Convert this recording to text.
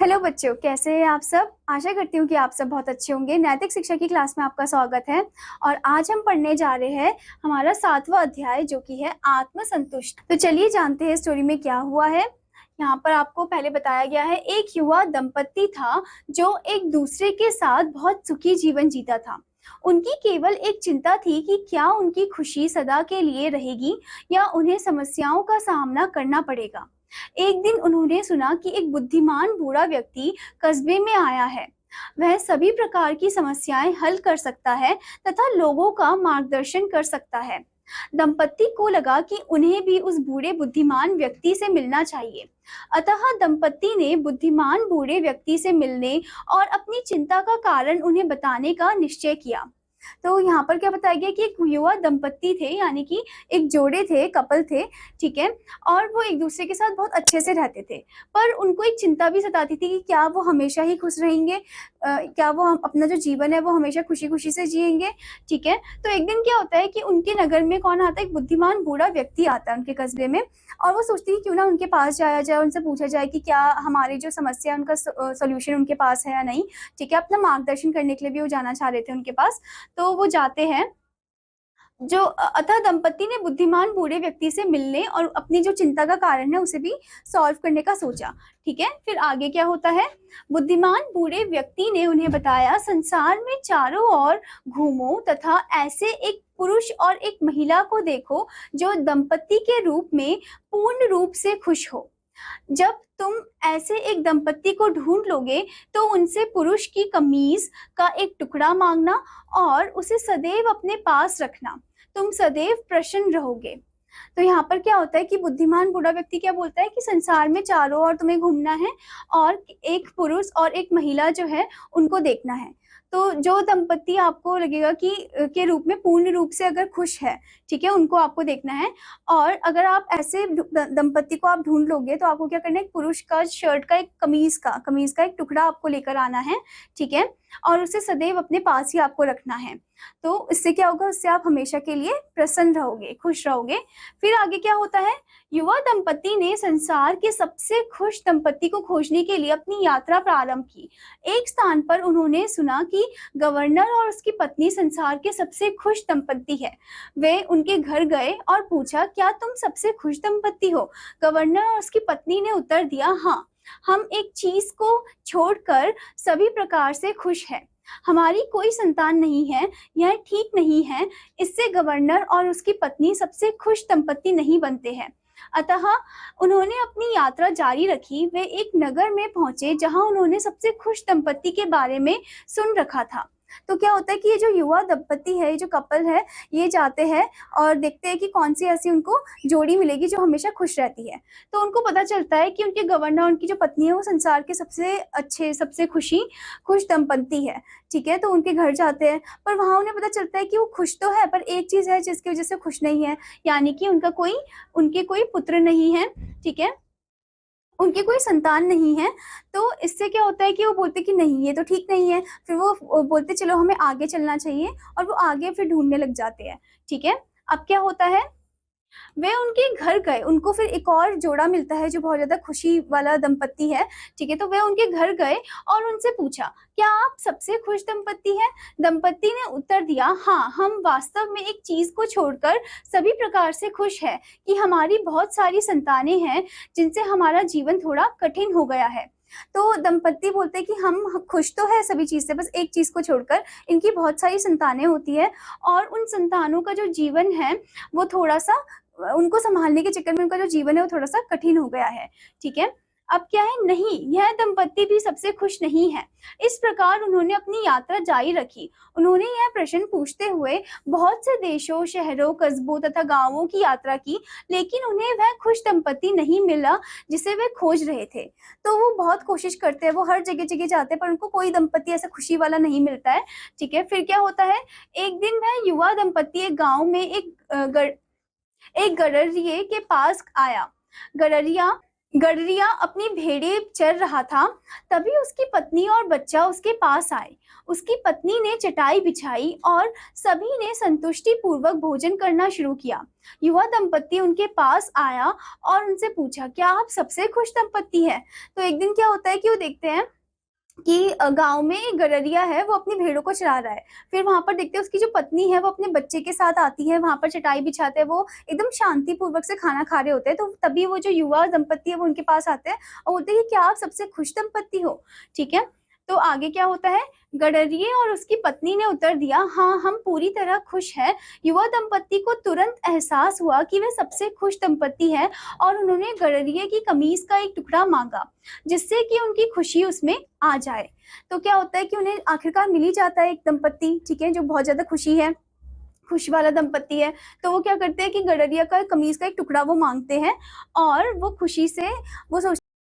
Hello बच्चों, कैसे हैं आप सब। आशा करती हूँ कि आप सब बहुत अच्छे होंगे। नैतिक शिक्षा की क्लास में आपका स्वागत है। और आज हम पढ़ने जा रहे हैं हमारा 7वां अध्याय, जो कि है आत्मसंतुष्ट। तो चलिए जानते हैं स्टोरी में क्या हुआ है। यहाँ पर आपको पहले बताया गया है, एक युवा दंपत्ति था जो एक दूसरे के साथ बहुत सुखी जीवन जीता था। उनकी केवल एक चिंता थी कि क्या उनकी खुशी सदा के लिए रहेगी या उन्हें समस्याओं का सामना करना पड़ेगा। एक दिन उन्होंने सुना कि एक बुद्धिमान बूढ़ा व्यक्ति कस्बे में आया है। वह सभी प्रकार की समस्याएं हल कर सकता है तथा लोगों का मार्गदर्शन कर सकता है। दंपत्ति को लगा कि उन्हें भी उस बूढ़े बुद्धिमान व्यक्ति से मिलना चाहिए। अतः दंपत्ति ने बुद्धिमान बूढ़े व्यक्ति से मिलने और अपनी चिंता का कारण उन्हें बताने का निश्चय किया। तो यहाँ पर क्या बताया गया कि एक युवा दंपत्ति थे, यानी कि एक जोड़े थे, कपल थे, ठीक है। और वो एक दूसरे के साथ बहुत अच्छे से रहते थे, पर उनको एक चिंता भी सताती थी कि क्या वो हमेशा ही खुश रहेंगे, क्या वो अपना जो जीवन है वो हमेशा खुशी खुशी से जिएंगे, ठीक है। तो एक दिन क्या होता है कि उनके नगर में कौन आता है, एक बुद्धिमान बूढ़ा व्यक्ति आता है उनके कस्बे में। और वो सोचती है क्यों ना उनके पास जाया जाए, उनसे पूछा जाए कि क्या हमारी जो समस्या है उनका सोल्यूशन उनके पास है या नहीं, ठीक है। अपना मार्गदर्शन करने के लिए भी वो जाना चाह रहे थे उनके पास। तो वो जाते हैं। अतः दंपत्ति ने बुद्धिमान बूढ़े व्यक्ति से मिलने और अपनी जो चिंता का कारण है उसे भी सॉल्व करने का सोचा, ठीक है। फिर आगे क्या होता है, बुद्धिमान बूढ़े व्यक्ति ने उन्हें बताया, संसार में चारों ओर घूमो तथा ऐसे एक पुरुष और एक महिला को देखो जो दंपत्ति के रूप में पूर्ण रूप से खुश हो। जब तुम ऐसे एक दंपत्ति को ढूंढ लोगे तो उनसे पुरुष की कमीज का एक टुकड़ा मांगना और उसे सदैव अपने पास रखना। तुम सदैव प्रसन्न रहोगे। तो यहाँ पर क्या होता है कि बुद्धिमान बूढ़ा व्यक्ति क्या बोलता है कि संसार में चारों ओर तुम्हें घूमना है और एक पुरुष और एक महिला जो है उनको देखना है। तो जो दंपत्ति आपको लगेगा कि के रूप में पूर्ण रूप से अगर खुश है, ठीक है, उनको आपको देखना है। और अगर आप ऐसे दंपत्ति को आप ढूंढ लोगे तो आपको क्या करना है, एक पुरुष का शर्ट का एक कमीज का एक टुकड़ा आपको लेकर आना है, ठीक है। और उसे सदैव अपने पास ही आपको रखना है। तो इससे क्या होगा, उससे आप हमेशा के लिए प्रसन्न रहोगे, खुश रहोगे। फिर आगे क्या होता है, युवा दंपत्ति ने संसार के सबसे खुश दंपत्ति को खोजने के लिए अपनी यात्रा प्रारंभ की। एक स्थान पर उन्होंने सुना कि गवर्नर और उसकी पत्नी संसार के सबसे खुश दंपत्ति है। वे उनके घर गए और पूछा, क्या तुम सबसे खुश दंपत्ति हो। गवर्नर और उसकी पत्नी ने उत्तर दिया, हाँ, हम एक चीज को छोड़कर सभी प्रकार से खुश हैं। हमारी कोई संतान नहीं है, यह ठीक नहीं है। इससे गवर्नर और उसकी पत्नी सबसे खुश दंपत्ति नहीं बनते हैं। अतः उन्होंने अपनी यात्रा जारी रखी। वे एक नगर में पहुंचे जहां उन्होंने सबसे खुश दंपत्ति के बारे में सुन रखा था। तो क्या होता है कि ये जो युवा दंपत्ति है, ये जो कपल है, ये जाते हैं और देखते हैं कि कौन सी ऐसी उनको जोड़ी मिलेगी जो हमेशा खुश रहती है। तो उनको पता चलता है कि उनके गवर्नर, उनकी जो पत्नी है, वो संसार के सबसे अच्छे, सबसे खुश दंपत्ति है, ठीक है। तो उनके घर जाते हैं, पर वहां उन्हें पता चलता है कि वो खुश तो है, पर एक चीज है जिसकी वजह से खुश नहीं है, यानी कि उनके कोई पुत्र नहीं है, ठीक है, उनकी कोई संतान नहीं है। तो इससे क्या होता है कि वो बोलते कि नहीं, ये तो ठीक नहीं है। फिर वो बोलते चलो हमें आगे चलना चाहिए, और वो आगे फिर ढूंढने लग जाते हैं, ठीक है। अब क्या होता है, वे उनके घर गए। उनको फिर एक और जोड़ा मिलता है जो बहुत ज्यादा खुशी वाला दंपत्ति है, ठीक है। तो वे उनके घर गए और उनसे पूछा, क्या आप सबसे खुश दंपत्ति हैं। दंपत्ति ने उत्तर दिया, हाँ, हम वास्तव में एक चीज को छोड़कर सभी प्रकार से खुश है कि हमारी बहुत सारी संतानें हैं जिनसे हमारा जीवन थोड़ा कठिन हो गया है। तो दंपत्ति बोलते हैं कि हम खुश तो है सभी चीज से, बस एक चीज को छोड़कर, इनकी बहुत सारी संतानें होती है और उन संतानों का जो जीवन है वो थोड़ा सा, उनको संभालने के चक्कर में उनका जो जीवन है वो थोड़ा सा कठिन हो गया है, ठीक है। अब क्या है, नहीं, यह दंपत्ति भी सबसे खुश नहीं है। इस प्रकार उन्होंने अपनी यात्रा जारी रखी। उन्होंने यह प्रश्न पूछते हुए बहुत से देशों, शहरों, कस्बों तथा गांवों की यात्रा की, लेकिन उन्हें वह खुश दंपत्ति नहीं मिला जिसे वे खोज रहे थे। तो वो बहुत कोशिश करते हैं, वो हर जगह जगह जाते हैं, पर उनको कोई दंपत्ति ऐसा खुशी वाला नहीं मिलता है, ठीक है। फिर क्या होता है, एक दिन वह युवा दंपत्ति एक गाँव में एक गडरिये के पास आया। गडरिया गडरिया अपनी भेड़ें चर रहा था, तभी उसकी पत्नी और बच्चा उसके पास आए। उसकी पत्नी ने चटाई बिछाई और सभी ने संतुष्टि पूर्वक भोजन करना शुरू किया। युवा दंपत्ति उनके पास आया और उनसे पूछा, क्या आप सबसे खुश दंपत्ति है? तो एक दिन क्या होता है कि वो देखते हैं कि गाँव में एक गडरिया है, वो अपनी भेड़ों को चरा रहा है। फिर वहाँ पर देखते हैं उसकी जो पत्नी है वो अपने बच्चे के साथ आती है, वहाँ पर चटाई बिछाते हैं, वो एकदम शांतिपूर्वक से खाना खा रहे होते हैं। तो तभी वो जो युवा दंपत्ति है वो उनके पास आते हैं और बोलते हैं कि क्या आप सबसे खुश दंपत्ति हो? ठीक है? तो आगे क्या होता है, गडरिये और उसकी पत्नी ने उत्तर दिया, हाँ, हम पूरी तरह खुश हैं। युवा दंपत्ति को तुरंत एहसास हुआ कि वे सबसे खुश दंपत्ति हैं और उन्होंने गडरिये की कमीज का एक टुकड़ा मांगा, जिससे कि उनकी खुशी उसमें आ जाए। तो क्या होता है कि उन्हें आखिरकार मिल ही जाता है एक दंपत्ति, ठीक है, जो बहुत ज़्यादा खुशी है, खुश वाला दंपत्ति है। तो वो क्या करते हैं कि गडरिया का कमीज़ का एक टुकड़ा वो माँगते हैं और वो खुशी से वो सोचते